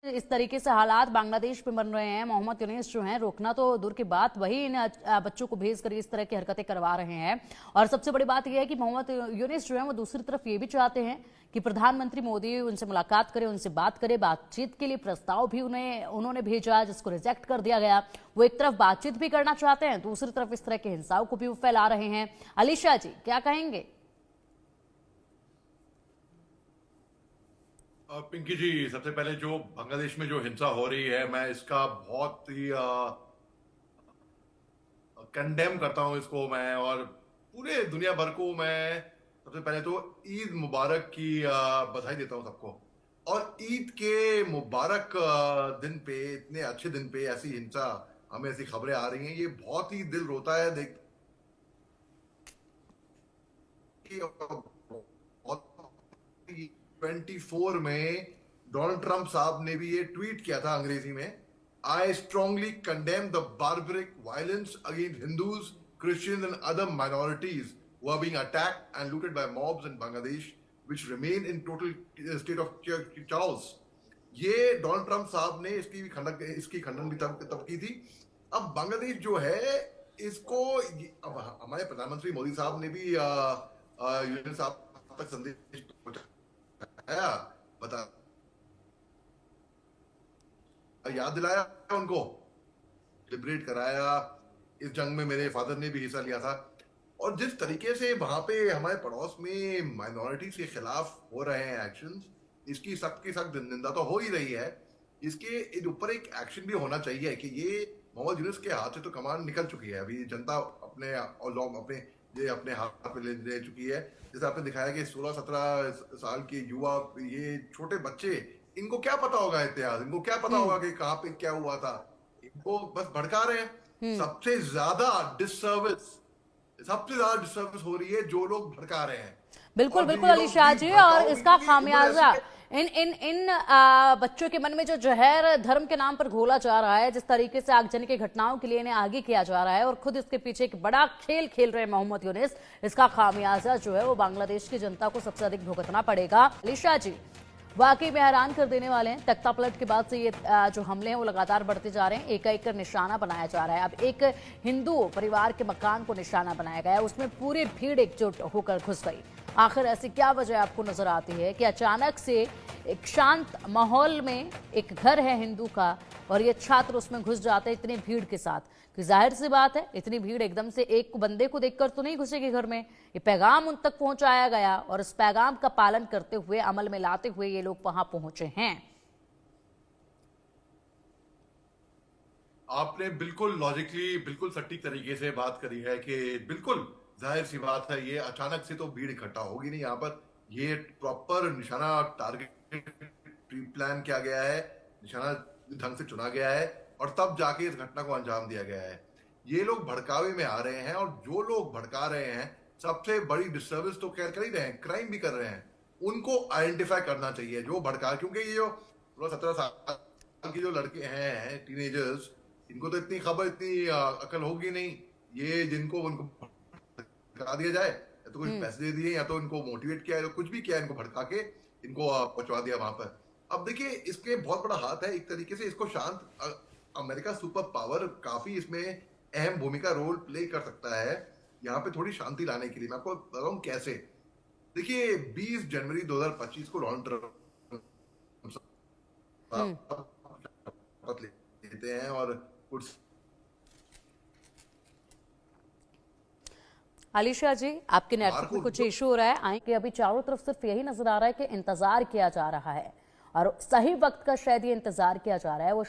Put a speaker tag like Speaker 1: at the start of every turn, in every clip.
Speaker 1: इस तरीके से हालात बांग्लादेश में बन रहे हैं, मोहम्मद यूनिस जो हैं रोकना तो दूर की बात, वही इन बच्चों को भेज कर इस तरह की हरकतें करवा रहे हैं। और सबसे बड़ी बात यह है कि मोहम्मद यूनिस जो है वो दूसरी तरफ ये भी चाहते हैं कि प्रधानमंत्री मोदी उनसे मुलाकात करें, उनसे बात करें। बातचीत के लिए प्रस्ताव भी उन्होंने भेजा, जिसको रिजेक्ट कर दिया गया। वो एक तरफ बातचीत भी करना चाहते हैं, दूसरी तरफ इस तरह के हिंसाओं को भी वो फैला रहे हैं। अलीशा जी क्या कहेंगे?
Speaker 2: पिंकी जी, सबसे पहले जो बांग्लादेश में जो हिंसा हो रही है, मैं इसका बहुत ही कंडेम करता हूं इसको मैं, और पूरे दुनिया भर को मैं सबसे पहले तो ईद मुबारक की बधाई देता हूं सबको। और ईद के मुबारक दिन पे, इतने अच्छे दिन पे ऐसी हिंसा, हमें ऐसी खबरें आ रही हैं, ये बहुत ही दिल रोता है देख के। बहुत 24 में डोनाल्ड ट्रंप साहब ने भी ये ट्वीट किया था अंग्रेजी में, I strongly condemn the barbaric violence against Hindus, Christians and other minorities who are being attacked and looted by mobs in Bangladesh, which remain in total state of chaos. ये Donald Trump साहब ने इसकी खंडन भी तब की थी। अब बांग्लादेश जो है, इसको अब हमारे प्रधानमंत्री मोदी साहब ने भी यूएन साहब तक संदेश पहुंचाया, बता याद दिलाया उनको, लिबरेट कराया। इस जंग में मेरे फादर ने भी हिस्सा लिया था। और जिस तरीके से वहां पे हमारे पड़ोस में माइनॉरिटीज के खिलाफ हो रहे हैं एक्शंस, इसकी सख्त की सख्त निंदा तो हो ही रही है। इसके ऊपर एक एक्शन भी होना चाहिए कि ये मोहम्मद यूनुस के हाथ से तो कमान निकल चुकी है। अभी जनता अपने हाथ में ले चुकी है। जैसे आपने दिखाया कि 16-17 साल के युवा, ये छोटे बच्चे, इनको क्या पता होगा इतिहास, इनको क्या पता होगा कि कहाँ पे क्या हुआ था। इनको बस भड़का रहे हैं। सबसे ज्यादा डिसर्विस हो रही है जो लोग भड़का रहे हैं।
Speaker 1: बिल्कुल बिल्कुल अली शाह जी, और इसका खामियाजा इन इन इन बच्चों के मन में जो जहर धर्म के नाम पर घोला जा रहा है, जिस तरीके से आगजनी की घटनाओं के लिए इन्हें आगे किया जा रहा है, और खुद इसके पीछे एक बड़ा खेल खेल रहे हैं मोहम्मद यूनिस, इसका खामियाजा जो है वो बांग्लादेश की जनता को सबसे अधिक भुगतना पड़ेगा। अली शाह जी वाकई में हैरान कर देने वाले हैं। तख्ता पलट के बाद से ये जो हमले हैं वो लगातार बढ़ते जा रहे हैं, एक एक कर निशाना बनाया जा रहा है। अब एक हिंदू परिवार के मकान को निशाना बनाया गया है, उसमें पूरी भीड़ एकजुट होकर घुस गई। आखिर ऐसी क्या वजह आपको नजर आती है कि अचानक से एक शांत माहौल में एक घर है हिंदू का और ये छात्र उसमें घुस जाते हैं इतनी भीड़ के साथ? कि जाहिर सी बात है इतनी भीड़ एकदम से एक बंदे को देखकर तो नहीं घुसेगी घर में। ये पैगाम उन तक पहुंचाया गया और इस पैगाम का पालन करते हुए, अमल में लाते हुए ये लोग वहां पहुंचे हैं।
Speaker 2: आपने बिल्कुल लॉजिकली, बिल्कुल सटीक तरीके से बात करी है कि बिल्कुल जाहिर सी बात है, ये अचानक से तो भीड़ इकट्ठा होगी नहीं यहाँ पर। ये प्रॉपर निशाना, टारगेट प्री प्लान किया गया है, निशाना ढंग से चुना गया है, और तब जाके इस घटना को अंजाम दिया गया है। ये लोग भड़कावे में आ रहे हैं, और जो लोग भड़का रहे हैं, सबसे बड़ी डिस्टर्बेंस तो खैर कर ही रहे हैं, क्राइम भी कर रहे हैं। उनको आइडेंटिफाई करना चाहिए जो भड़का, क्योंकि ये जो 16-17 साल के जो लड़के हैं, टीनेजर्स, इनको तो इतनी खबर, इतनी अकल होगी नहीं। ये जिनको उनको भड़का दिया जाए, या तो कुछ पैसे दे दिए, या तो इनको मोटिवेट किया, या तो कुछ भी किया, इनको भड़का के इनको पहुंचवा दिया वहां पर। अब देखिए, इसके बहुत बड़ा हाथ है एक तरीके से। इसको शांत, अमेरिका सुपर पावर काफी इसमें अहम भूमिका रोल प्ले कर सकता है यहाँ पे थोड़ी शांति लाने के लिए। मैं आपको बताऊं कैसे। देखिए, 20 जनवरी 2025 को डोनाल्ड ट्रंप लेते हैं और कुछ।
Speaker 1: अलीशा जी आपके नेटवर्क में कुछ इशू हो रहा है, आए कि अभी चारों तरफ सिर्फ यही नजर आ रहा है कि इंतजार किया जा रहा है, और सही वक्त का शायद ये इंतजार किया जा रहा है। वो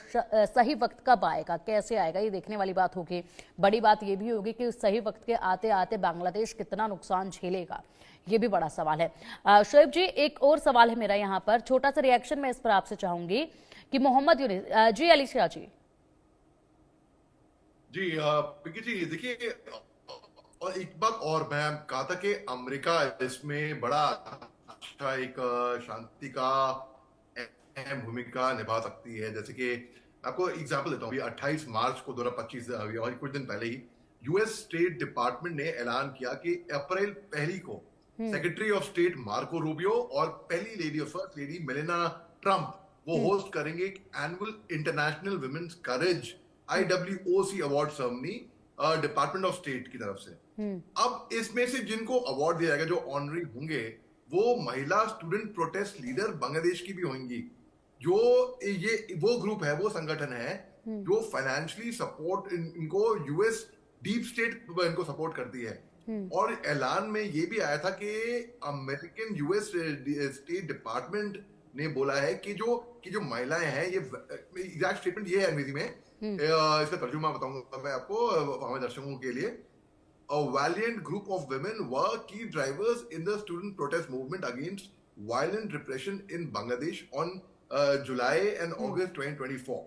Speaker 1: सही वक्त कब आएगा, कैसे आएगा, ये देखने वाली बात होगी। बड़ी बात ये भी होगी कि उस सही वक्त के आते आते बांग्लादेश कितना नुकसान झेलेगा, ये भी बड़ा सवाल है। शोएब जी एक और सवाल है मेरा यहाँ पर, छोटा सा रिएक्शन मैं इस पर आपसे चाहूंगी कि मोहम्मद यूनिस जी, अलीशा जी
Speaker 2: जी देखिए, और एक बात और मैं कहा था कि अमेरिका इसमें बड़ा अच्छा एक शांति का अहम भूमिका निभा सकती है। जैसे कि आपको एग्जांपल देता हूँ, 28 मार्च को 2025 और कुछ दिन पहले ही यूएस स्टेट डिपार्टमेंट ने ऐलान किया कि अप्रैल 1 को secretary of state Marco Rubio और पहली lady, first lady Melania Trump वो होस्ट करेंगे एक annual international women's courage IWOC award ceremony department of state की तरफ से। अब इसमें से जिनको अवार्ड दिया जाएगा, जो ऑनरी होंगे, वो महिला स्टूडेंट प्रोटेस्ट लीडर बांग्लादेश की भी होंगी। जो ये वो ग्रुप है, वो संगठन है जो फाइनेंशियली सपोर्ट इनको यूएस डीप स्टेट इनको सपोर्ट करती है। और ऐलान में ये भी आया था कि अमेरिकन यूएस स्टेट डिपार्टमेंट ने बोला है कि जो महिलाएं हैं, ये एग्जैक्ट स्टेटमेंट ये है अंग्रेजी में, इसका तर्जुमा बताऊंगा मैं आपको हमारे दर्शकों के लिए। A valiant group of women were key drivers in the student protest movement against violent repression in Bangladesh on July and August 2024.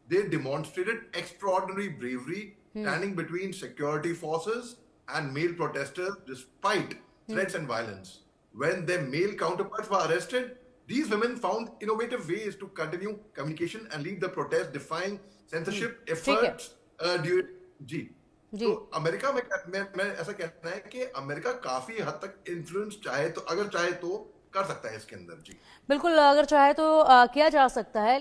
Speaker 2: They demonstrated extraordinary bravery, standing between security forces and male protesters despite threats and violence. When their male counterparts were arrested, these women found innovative ways to continue communication and lead the protest, defying censorship efforts. जी तो America में मैं ऐसा कहना है कि America काफी हद तक इन्फ्लुएंस चाहे तो, अगर चाहे तो कर सकता है इसके अंदर। जी
Speaker 1: बिल्कुल, अगर चाहे तो किया जा सकता है।